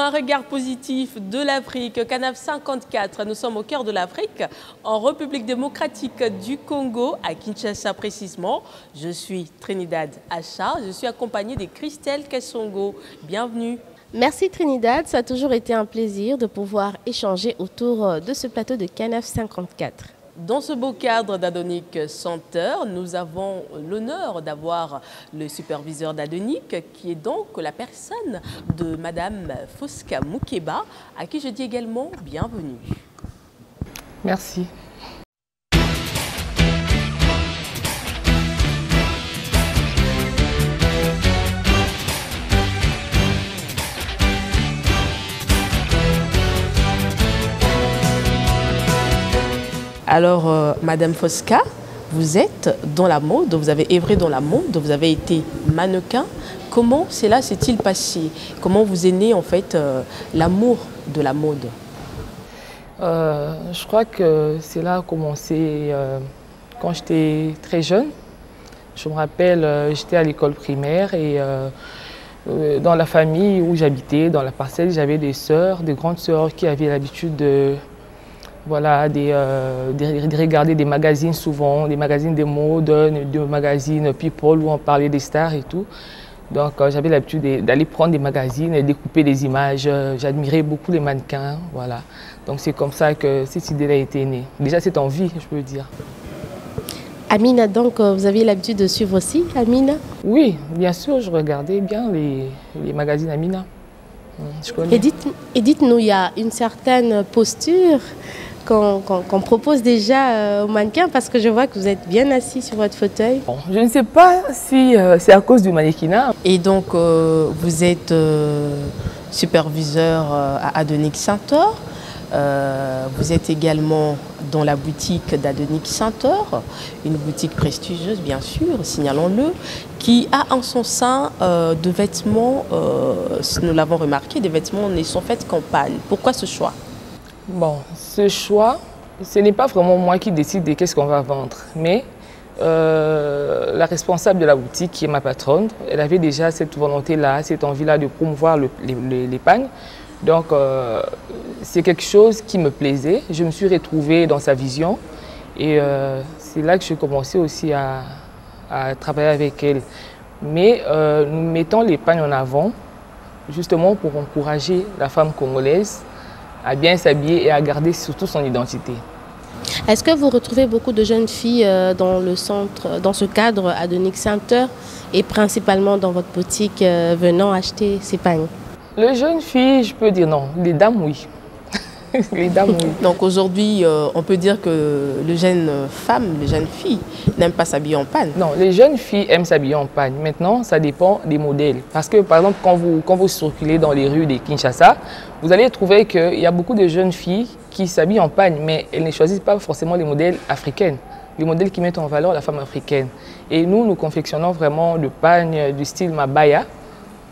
un regard positif de l'Afrique, Canaf 54, nous sommes au cœur de l'Afrique, en République démocratique du Congo, à Kinshasa précisément. Je suis Trinidad Acha, je suis accompagnée de Christelle Kassongo. Bienvenue. Merci Trinidad, ça a toujours été un plaisir de pouvoir échanger autour de ce plateau de Canaf 54. Dans ce beau cadre d'Adonic Center, nous avons l'honneur d'avoir le superviseur d'Adonic, qui est donc la personne de Madame Foska Moukeba, à qui je dis également bienvenue. Merci. Alors, Madame Foska, vous êtes dans la mode, vous avez œuvré dans la mode, vous avez été mannequin. Comment cela s'est-il passé? Comment vous est né en fait l'amour de la mode? Je crois que cela a commencé quand j'étais très jeune. Je me rappelle, j'étais à l'école primaire et dans la famille où j'habitais, dans la parcelle, j'avais des sœurs, des grandes sœurs qui avaient l'habitude de regarder des magazines souvent, des magazines de mode, des magazines People où on parlait des stars et tout. Donc j'avais l'habitude d'aller prendre des magazines et découper des images. J'admirais beaucoup les mannequins, voilà. Donc c'est comme ça que cette idée-là a été née. Déjà cette envie, je peux dire. Amina, donc vous aviez l'habitude de suivre aussi Amina? Oui, bien sûr, je regardais bien les magazines Amina. Je connais. Et dites-nous, il y a une certaine posture qu'on propose déjà aux mannequins, parce que je vois que vous êtes bien assis sur votre fauteuil. Bon, je ne sais pas si c'est à cause du mannequinat. Et donc, vous êtes superviseur à Adonic Center. Vous êtes également dans la boutique d'Adonic Center, une boutique prestigieuse bien sûr, signalons-le, qui a en son sein de vêtements, nous l'avons remarqué, des vêtements ne sont faits qu'en panne. Pourquoi ce choix? Bon, ce choix, ce n'est pas vraiment moi qui décide de qu'est-ce qu'on va vendre, mais la responsable de la boutique, qui est ma patronne, elle avait déjà cette volonté-là, cette envie-là de promouvoir les pagnes. Donc, c'est quelque chose qui me plaisait. Je me suis retrouvée dans sa vision et c'est là que j'ai commencé aussi à travailler avec elle. Mais nous mettons les pagnes en avant, justement pour encourager la femme congolaise à bien s'habiller et à garder surtout son identité. Est-ce que vous retrouvez beaucoup de jeunes filles dans le centre, dans ce cadre Adonic Center et principalement dans votre boutique venant acheter ces pagnes? Les jeunes filles, je peux dire non. Les dames, oui. Les dames, oui. Donc aujourd'hui, on peut dire que les jeunes femmes, les jeunes filles n'aiment pas s'habiller en panne. Non, les jeunes filles aiment s'habiller en panne. Maintenant, ça dépend des modèles. Parce que, par exemple, quand vous circulez dans les rues de Kinshasa, vous allez trouver qu'il y a beaucoup de jeunes filles qui s'habillent en panne, mais elles ne choisissent pas forcément les modèles africains, les modèles qui mettent en valeur la femme africaine. Et nous confectionnons vraiment le pagne du style Mabaya,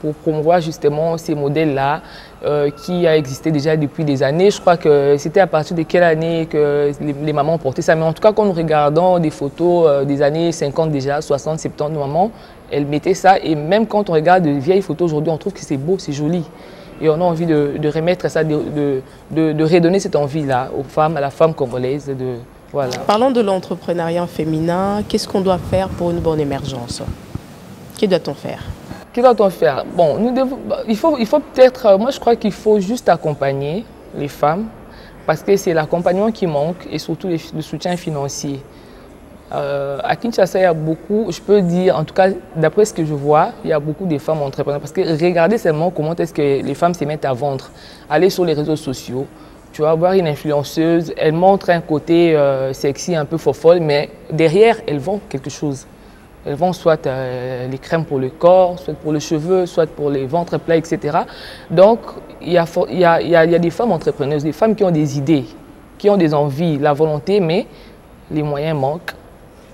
pour promouvoir justement ces modèles-là qui a existé déjà depuis des années. Je crois que c'était à partir de quelle année que les mamans portaient ça. Mais en tout cas, quand nous regardons des photos des années 50 déjà, 60, 70, nos mamans, elles mettaient ça. Et même quand on regarde de vieilles photos aujourd'hui, on trouve que c'est beau, c'est joli. Et on a envie de remettre ça, de redonner cette envie-là aux femmes, à la femme congolaise. Voilà. Parlons de l'entrepreneuriat féminin. Qu'est-ce qu'on doit faire pour une bonne émergence? Que doit-on faire? Que doit-on faire? Bon, il faut peut-être, moi je crois qu'il faut juste accompagner les femmes parce que c'est l'accompagnement qui manque et surtout le soutien financier. À Kinshasa, il y a beaucoup, je peux dire, en tout cas d'après ce que je vois, il y a beaucoup de femmes entrepreneurs parce que regardez seulement comment est-ce que les femmes se mettent à vendre. Aller sur les réseaux sociaux, tu vas voir une influenceuse, elle montre un côté sexy, un peu fofolle, mais derrière, elle vend quelque chose. Elles vendent soit les crèmes pour le corps, soit pour les cheveux, soit pour les ventres plats, etc. Donc, il y a des femmes entrepreneuses, des femmes qui ont des idées, qui ont des envies, la volonté, mais les moyens manquent,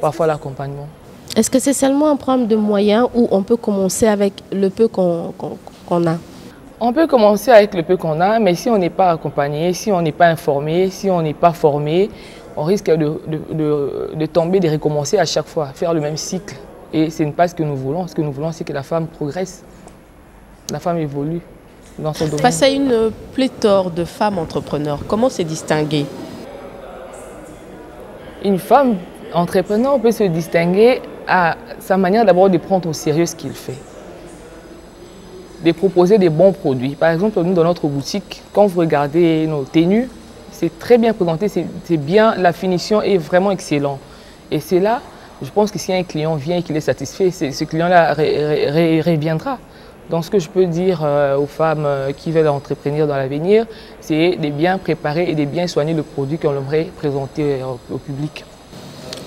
parfois l'accompagnement. Est-ce que c'est seulement un problème de moyens ou on peut commencer avec le peu qu'on a? On peut commencer avec le peu qu'on a, mais si on n'est pas accompagné, si on n'est pas informé, si on n'est pas formé, on risque de tomber, de recommencer à chaque fois, faire le même cycle. Et ce n'est pas ce que nous voulons. Ce que nous voulons, c'est que la femme progresse, la femme évolue. dans son domaine. Face à une pléthore de femmes entrepreneurs, comment se distinguer? Une femme entrepreneur peut se distinguer à sa manière d'abord de prendre au sérieux ce qu'il fait, de proposer des bons produits. Par exemple, nous, dans notre boutique, quand vous regardez nos tenues, c'est très bien présenté, c'est bien, la finition est vraiment excellente. Et c'est là, je pense que si un client vient et qu'il est satisfait, ce client-là reviendra. Donc ce que je peux dire aux femmes qui veulent entreprendre dans l'avenir, c'est de bien préparer et de bien soigner le produit qu'on aimerait présenter au public.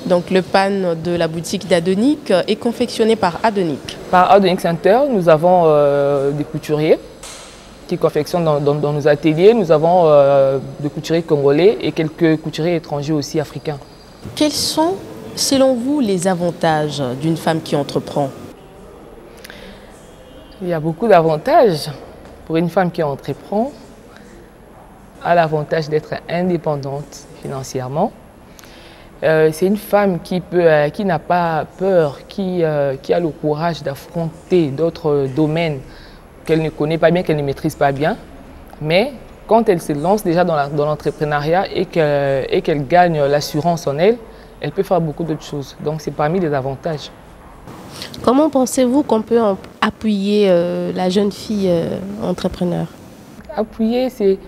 Donc le pan de la boutique d'Adonic est confectionné par Adonic. Par Adonic Center, nous avons des couturiers qui confectionnent dans nos ateliers. Nous avons des couturiers congolais et quelques couturiers étrangers aussi africains. Quels sont, selon vous, les avantages d'une femme qui entreprend? Il y a beaucoup d'avantages. Pour une femme qui entreprend, elle a l'avantage d'être indépendante financièrement. C'est une femme qui n'a pas peur, qui a le courage d'affronter d'autres domaines qu'elle ne connaît pas bien, qu'elle ne maîtrise pas bien. Mais quand elle se lance déjà dans l'entrepreneuriat et qu'elle gagne l'assurance en elle, elle peut faire beaucoup d'autres choses. Donc c'est parmi les avantages. Comment pensez-vous qu'on peut appuyer la jeune fille entrepreneur? Appuyer, c'est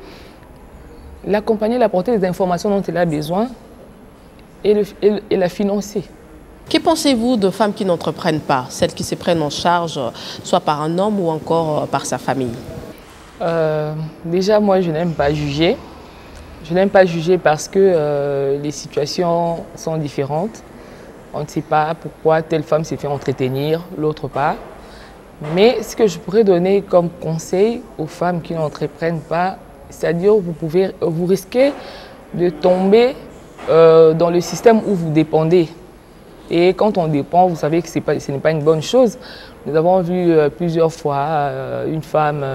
l'accompagner, l'apporter des informations dont elle a besoin et la financer. Que pensez-vous de femmes qui n'entreprennent pas, celles qui se prennent en charge soit par un homme ou encore par sa famille? Déjà, moi, je n'aime pas juger. Je n'aime pas juger parce que les situations sont différentes. On ne sait pas pourquoi telle femme s'est fait entretenir, l'autre pas. Mais ce que je pourrais donner comme conseil aux femmes qui n'entreprennent pas, c'est-à-dire vous risquez de tomber dans le système où vous dépendez. Et quand on dépend, vous savez que ce n'est pas une bonne chose. Nous avons vu plusieurs fois une femme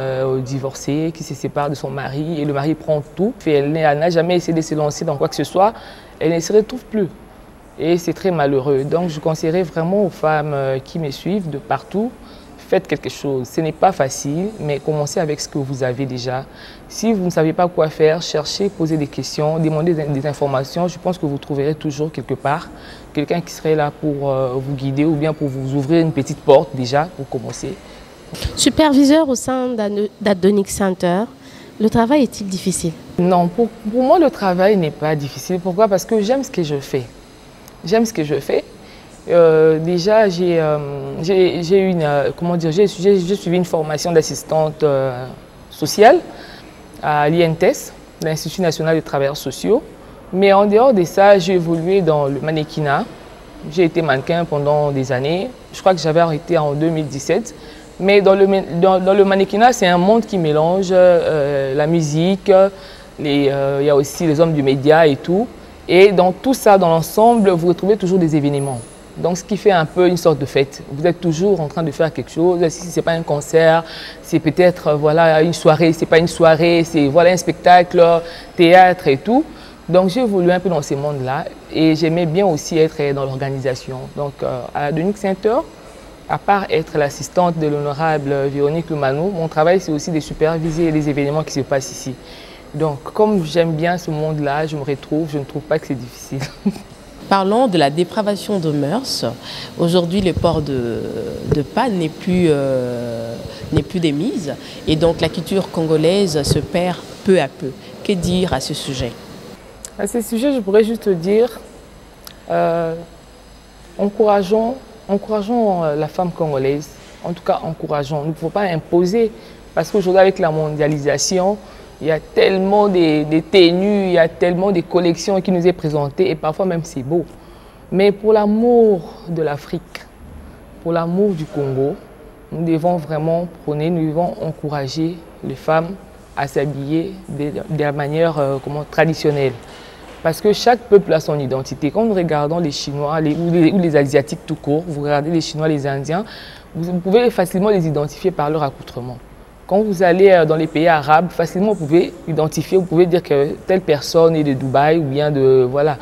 divorcée qui se sépare de son mari et le mari prend tout. Et elle n'a jamais essayé de se lancer dans quoi que ce soit. Elle ne se retrouve plus. Et c'est très malheureux. Donc je conseillerais vraiment aux femmes qui me suivent de partout, faites quelque chose. Ce n'est pas facile, mais commencez avec ce que vous avez déjà. Si vous ne savez pas quoi faire, cherchez, posez des questions, demandez des informations. Je pense que vous trouverez toujours quelque part quelqu'un qui serait là pour vous guider ou bien pour vous ouvrir une petite porte déjà pour commencer. Superviseur au sein d'Adonic Center, le travail est-il difficile? Non, pour moi le travail n'est pas difficile. Pourquoi? Parce que j'aime ce que je fais. J'aime ce que je fais. Déjà, j'ai suivi une formation d'assistante sociale à l'INTES, l'Institut national des travailleurs sociaux. Mais en dehors de ça, j'ai évolué dans le mannequinat. J'ai été mannequin pendant des années. Je crois que j'avais arrêté en 2017. Mais dans le mannequinat, c'est un monde qui mélange la musique, il y a aussi les hommes du média et tout. Et dans tout ça, dans l'ensemble, vous retrouvez toujours des événements. Donc, ce qui fait un peu une sorte de fête. Vous êtes toujours en train de faire quelque chose. Si ce n'est pas un concert, c'est peut-être voilà, une soirée. Ce n'est pas une soirée, c'est voilà, un spectacle, théâtre et tout. Donc, j'ai évolué un peu dans ces mondes-là. Et j'aimais bien aussi être dans l'organisation. Donc, à Adonic Center, à part être l'assistante de l'honorable Véronique Lumanou, mon travail, c'est aussi de superviser les événements qui se passent ici. Donc, comme j'aime bien ce monde-là, je me retrouve, je ne trouve pas que c'est difficile. Parlons de la dépravation de mœurs. Aujourd'hui, le port de pan n'est plus démise. Et donc, la culture congolaise se perd peu à peu. Que dire à ce sujet? À ce sujet, je pourrais juste dire, encourageons la femme congolaise. En tout cas, encourageons. Nous ne pouvons pas imposer. Parce qu'aujourd'hui, avec la mondialisation, il y a tellement de tenues, il y a tellement de collections qui nous est présentées et parfois même c'est beau. Mais pour l'amour de l'Afrique, pour l'amour du Congo, nous devons vraiment prôner, nous devons encourager les femmes à s'habiller de la manière traditionnelle. Parce que chaque peuple a son identité. Quand nous regardons les Chinois ou les Asiatiques tout court, vous regardez les Chinois, les Indiens, vous pouvez facilement les identifier par leur accoutrement. Quand vous allez dans les pays arabes, facilement vous pouvez identifier, vous pouvez dire que telle personne est de Dubaï ou bien de... voilà.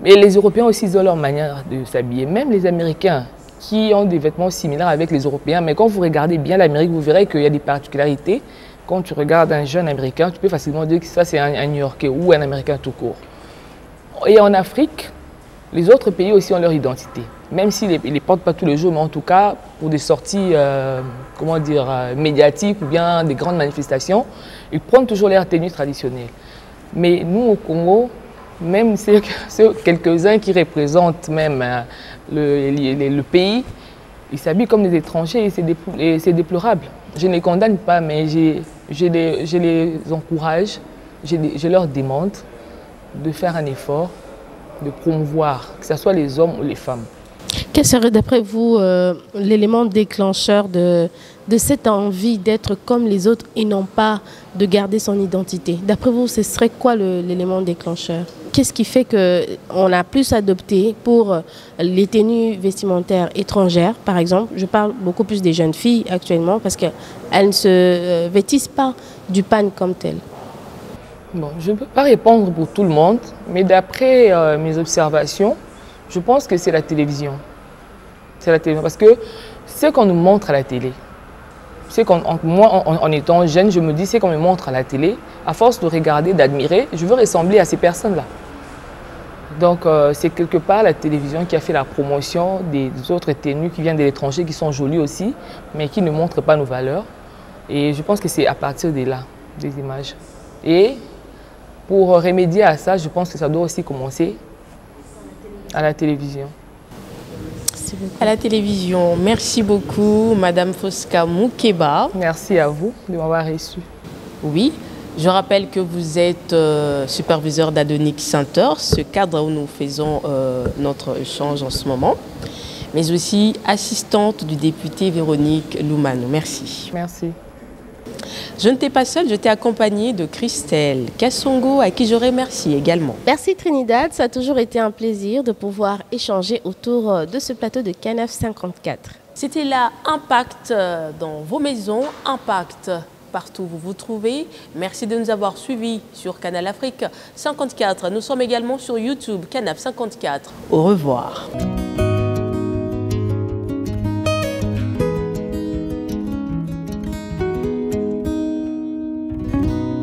Et les Européens aussi, ils ont leur manière de s'habiller. Même les Américains qui ont des vêtements similaires avec les Européens. Mais quand vous regardez bien l'Amérique, vous verrez qu'il y a des particularités. Quand tu regardes un jeune Américain, tu peux facilement dire que ça c'est un New-Yorkais ou un Américain tout court. Et en Afrique, les autres pays aussi ont leur identité. Même s'ils ne les portent pas tous les jours, mais en tout cas, pour des sorties comment dire, médiatiques ou bien des grandes manifestations, ils prennent toujours leur tenue traditionnelle. Mais nous, au Congo, même ceux quelques-uns qui représentent même le pays, ils s'habillent comme des étrangers et c'est déplorable. Je ne les condamne pas, mais je les encourage, je leur demande de faire un effort, de promouvoir, que ce soit les hommes ou les femmes. Quel serait d'après vous l'élément déclencheur de cette envie d'être comme les autres et non pas de garder son identité? D'après vous, ce serait quoi l'élément déclencheur? Qu'est-ce qui fait qu'on a plus adopté pour les tenues vestimentaires étrangères, par exemple? Je parle beaucoup plus des jeunes filles actuellement parce qu'elles ne se vêtissent pas du pan comme tel. Bon, je ne peux pas répondre pour tout le monde, mais d'après mes observations, je pense que c'est la télévision. C'est la télévision parce que ce qu'on nous montre à la télé, moi, en étant jeune, je me dis ce qu'on me montre à la télé, à force de regarder, d'admirer, je veux ressembler à ces personnes-là. Donc, c'est quelque part la télévision qui a fait la promotion des autres tenues qui viennent de l'étranger, qui sont jolies aussi, mais qui ne montrent pas nos valeurs. Et je pense que c'est à partir de là, des images. Et pour remédier à ça, je pense que ça doit aussi commencer à la télévision. À la télévision. Merci beaucoup, Madame Fosca Moukeba. Merci à vous de m'avoir reçu. Oui, je rappelle que vous êtes superviseur d'Adonic Center, ce cadre où nous faisons notre échange en ce moment, mais aussi assistante du député Véronique Loumano. Merci. Merci. Je n'étais pas seule, je t'ai accompagnée de Christelle Kassongo, à qui je remercie également. Merci Trinidad, ça a toujours été un plaisir de pouvoir échanger autour de ce plateau de Canaf 54. C'était là Impact dans vos maisons, Impact partout où vous vous trouvez. Merci de nous avoir suivis sur Canal Afrique 54. Nous sommes également sur YouTube, Canaf 54. Au revoir.